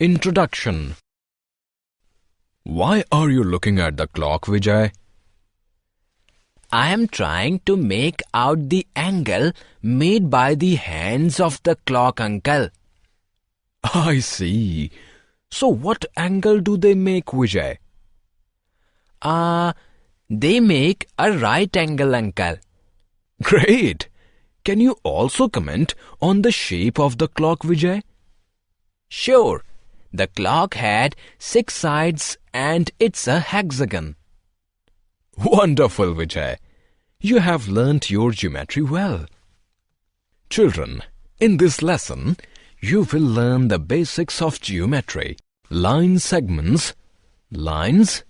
Introduction. Why are you looking at the clock, Vijay? I am trying to make out the angle made by the hands of the clock, uncle. I see. So what angle do they make, Vijay? They make a right angle, uncle. Great! Can you also comment on the shape of the clock, Vijay? Sure. The clock had 6 sides and it's a hexagon. Wonderful, Vijay. You have learnt your geometry well. Children, in this lesson, you will learn the basics of geometry, line segments, lines,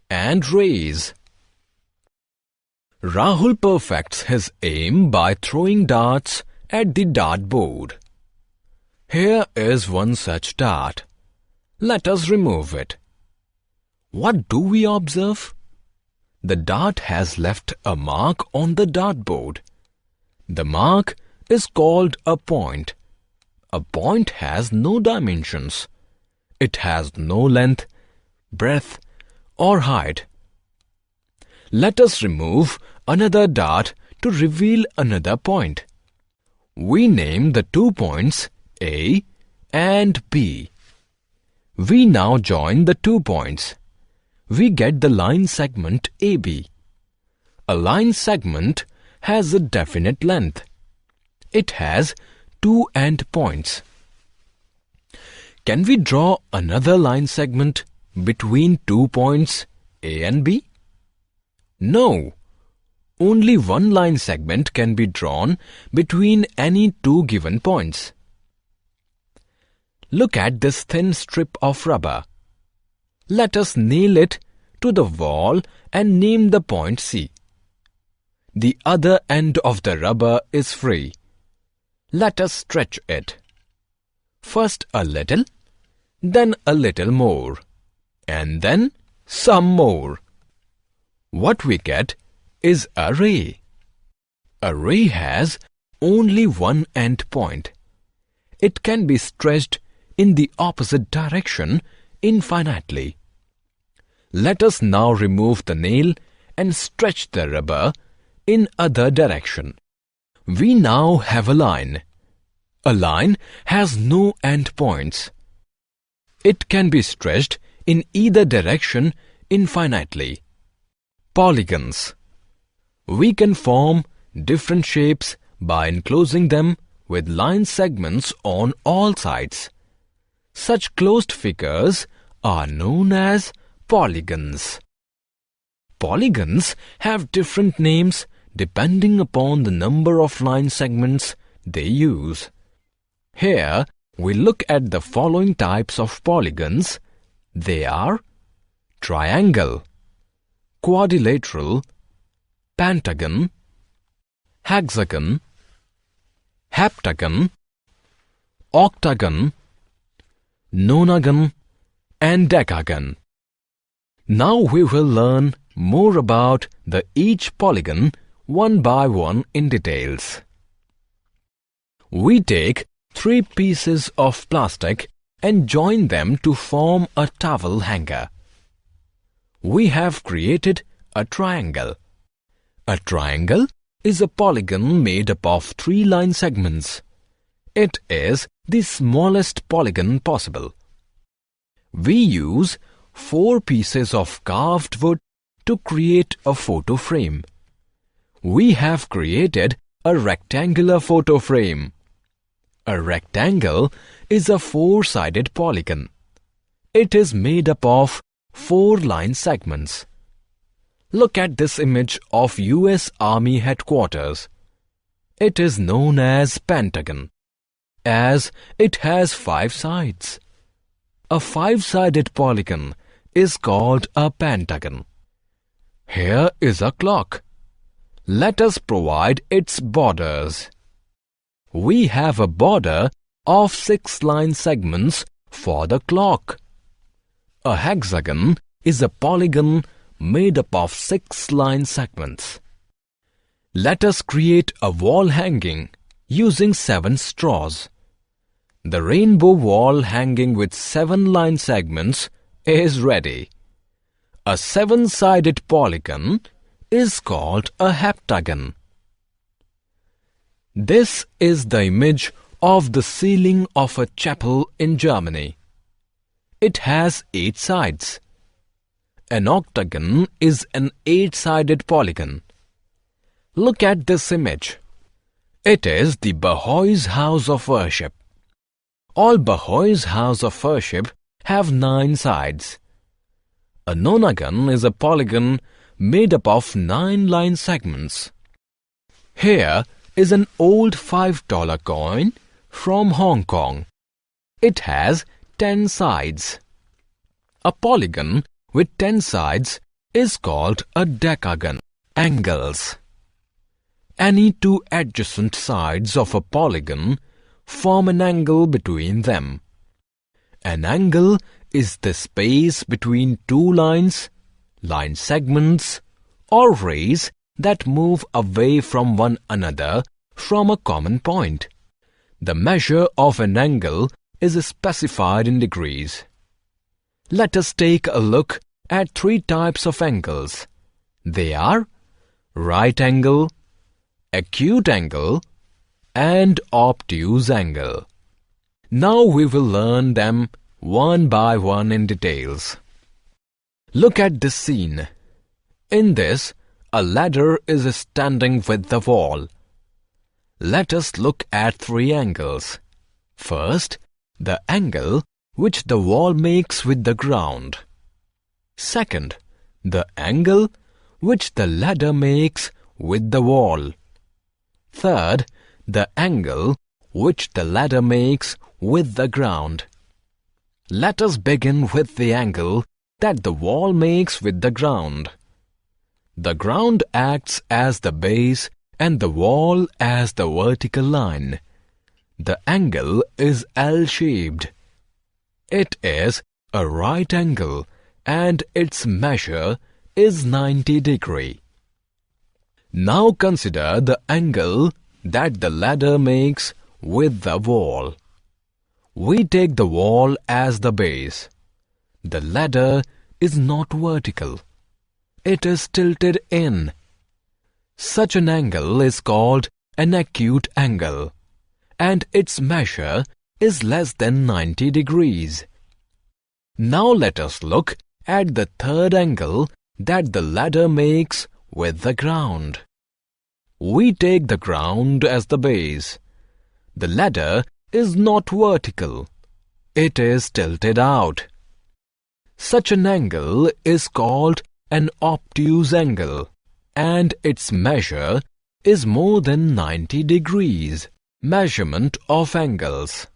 and rays. Rahul perfects his aim by throwing darts at the dartboard. Here is one such dart. Let us remove it. What do we observe? The dart has left a mark on the dartboard. The mark is called a point. A point has no dimensions. It has no length, breadth, or height. Let us remove another dart to reveal another point. We name the 2 points A and B. We now join the 2 points. We get the line segment AB. A line segment has a definite length. It has 2 endpoints. Can we draw another line segment between 2 points A and B? No. Only one line segment can be drawn between any 2 given points. Look at this thin strip of rubber. Let us nail it to the wall and name the point C. The other end of the rubber is free. Let us stretch it. First a little, then a little more, and then some more. What we get is a ray. A ray has only one end point. It can be stretched in the opposite direction infinitely. Let us now remove the nail and stretch the rubber in other direction. We now have a line. A line has no end points. It can be stretched in either direction infinitely. Polygons. We can form different shapes by enclosing them with line segments on all sides. Such closed figures are known as polygons. Polygons have different names depending upon the number of line segments they use. Here we look at the following types of polygons. They are triangle, quadrilateral, pentagon, hexagon, heptagon, octagon, nonagon, and decagon. Now we will learn more about each polygon one by one in details. We take 3 pieces of plastic and join them to form a towel hanger. We have created a triangle. A triangle is a polygon made up of 3 line segments. It is the smallest polygon possible. We use 4 pieces of carved wood to create a photo frame. We have created a rectangular photo frame. A rectangle is a 4-sided polygon. It is made up of 4 line segments. Look at this image of US Army headquarters. It is known as pentagon, as it has 5 sides. A 5-sided polygon is called a pentagon. Here is a clock. Let us provide its borders. We have a border of 6 line segments for the clock. A hexagon is a polygon made up of 6 line segments. Let us create a wall hanging using 7 straws. The rainbow wall hanging with 7 line segments is ready. A 7-sided polygon is called a heptagon. This is the image of the ceiling of a chapel in Germany. It has 8 sides. An octagon is an 8-sided polygon. Look at this image. It is the Bahá'í's house of worship. All Bahá'í's house of worship have 9 sides. A nonagon is a polygon made up of 9 line segments. Here is an old $5 coin from Hong Kong. It has 10 sides. A polygon with 10 sides is called a decagon. Angles. Any 2 adjacent sides of a polygon form an angle between them. An angle is the space between 2 lines, line segments, or rays that move away from one another from a common point. The measure of an angle is specified in degrees. Let us take a look at 3 types of angles. They are right angle, acute angle, and obtuse angle. Now we will learn them one by one in details. Look at this scene. In this, a ladder is standing with the wall. Let us look at 3 angles. First, the angle which the wall makes with the ground. Second, the angle which the ladder makes with the wall. Third, the angle which the ladder makes with the ground. Let us begin with the angle that the wall makes with the ground. The ground acts as the base and the wall as the vertical line. The angle is L-shaped. It is a right angle and its measure is 90 degrees. Now consider the angle that the ladder makes with the wall. We take the wall as the base. The ladder is not vertical. It is tilted in. Such an angle is called an acute angle, and its measure is less than 90 degrees. Now let us look at the third angle that the ladder makes with the ground. We take the ground as the base. The ladder is not vertical. It is tilted out. Such an angle is called an obtuse angle, and its measure is more than 90 degrees. Measurement of angles.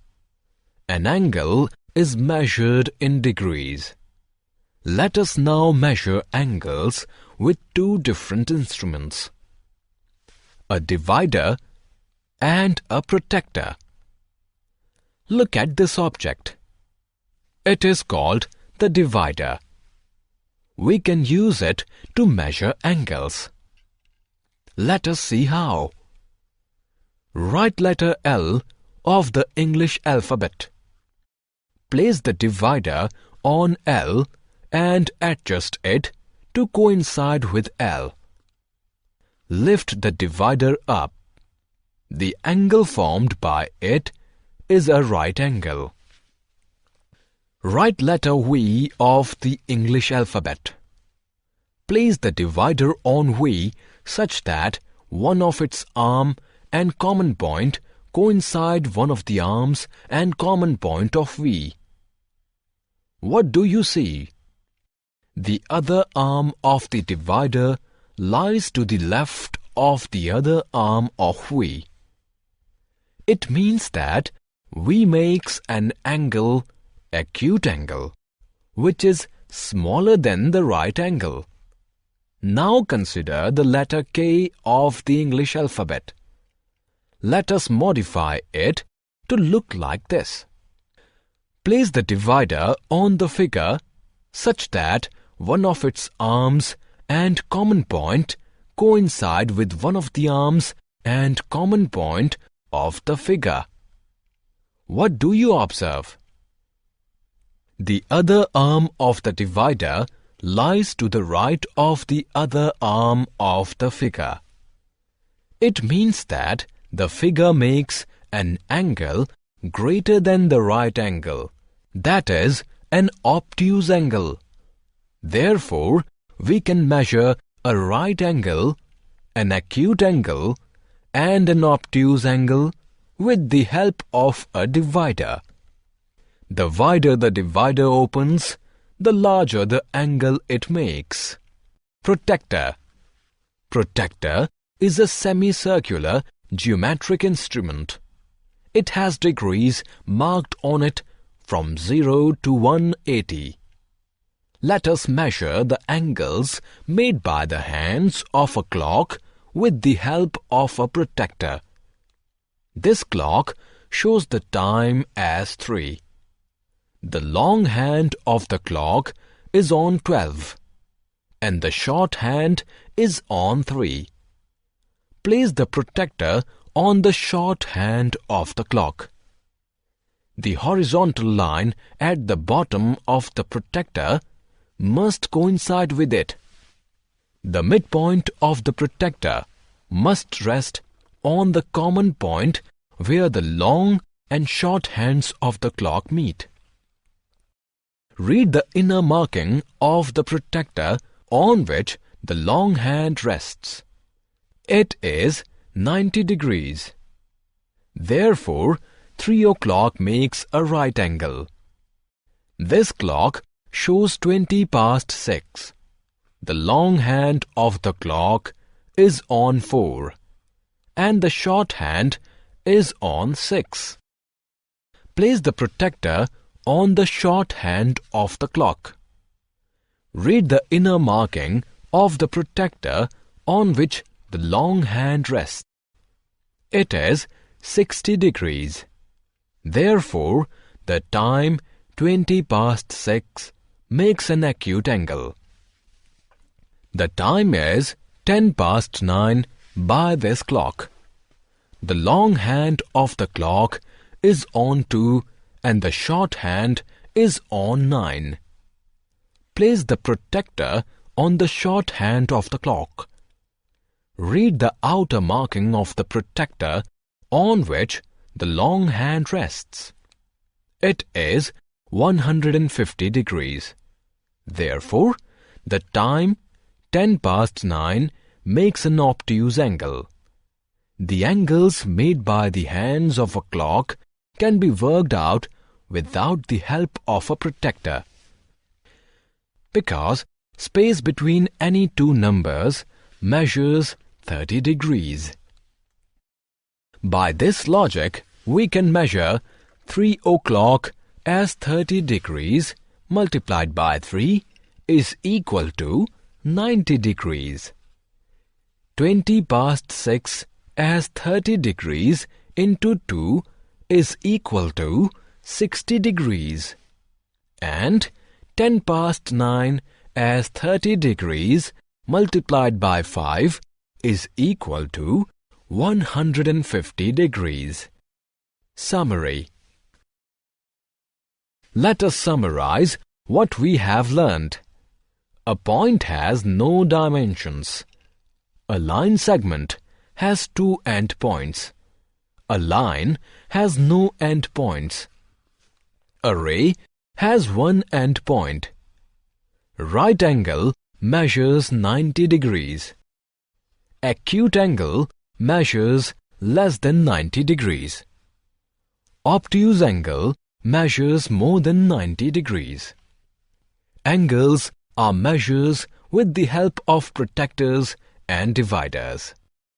An angle is measured in degrees. Let us now measure angles with 2 different instruments: a divider and a protractor. Look at this object. It is called the divider. We can use it to measure angles. Let us see how. Write letter L of the English alphabet. Place the divider on L and adjust it to coincide with L. Lift the divider up. The angle formed by it is a right angle. Write letter V of the English alphabet. Place the divider on V such that one of its arm and common point coincide one of the arms and common point of V. What do you see? The other arm of the divider lies to the left of the other arm of V. It means that V makes an angle, acute angle, which is smaller than the right angle. Now consider the letter K of the English alphabet. Let us modify it to look like this. Place the divider on the figure such that one of its arms and common point coincide with one of the arms and common point of the figure. What do you observe? The other arm of the divider lies to the right of the other arm of the figure. It means that the figure makes an angle greater than the right angle, that is, an obtuse angle. Therefore, we can measure a right angle, an acute angle, and an obtuse angle with the help of a divider. The wider the divider opens, the larger the angle it makes. Protractor. Protractor is a semicircular geometric instrument. It has degrees marked on it from 0 to 180. Let us measure the angles made by the hands of a clock with the help of a protractor. This clock shows the time as 3. The long hand of the clock is on 12 and the short hand is on 3. Place the protractor on the short hand of the clock. The horizontal line at the bottom of the protractor must coincide with it. The midpoint of the protractor must rest on the common point where the long and short hands of the clock meet. Read the inner marking of the protractor on which the long hand rests. It is 90 degrees. Therefore, 3 o'clock makes a right angle. This clock shows 20 past 6. The long hand of the clock is on 4 and the short hand is on 6. Place the protractor on the short hand of the clock. Read the inner marking of the protractor on which the long hand rests. It is 60 degrees. Therefore, the time 20 past 6 makes an acute angle. The time is 10 past 9 by this clock. The long hand of the clock is on 2 and the short hand is on 9. Place the protractor on the short hand of the clock. Read the outer marking of the protractor on which the long hand rests. It is 150 degrees. Therefore, the time 10 past 9 makes an obtuse angle. The angles made by the hands of a clock can be worked out without the help of a protractor, because space between any two numbers measures 30 degrees. By this logic, we can measure 3 o'clock as 30 degrees multiplied by 3 is equal to 90 degrees. 20 past 6 as 30 degrees into 2 is equal to 60 degrees. And 10 past 9 as 30 degrees multiplied by 5 is equal to 150 degrees. Summary. Let us summarize what we have learned. A point has no dimensions. A line segment has 2 endpoints. A line has no endpoints. A ray has 1 endpoint. Right angle measures 90 degrees. Acute angle measures less than 90 degrees. Obtuse angle measures more than 90 degrees. Angles are measures with the help of protractors and dividers.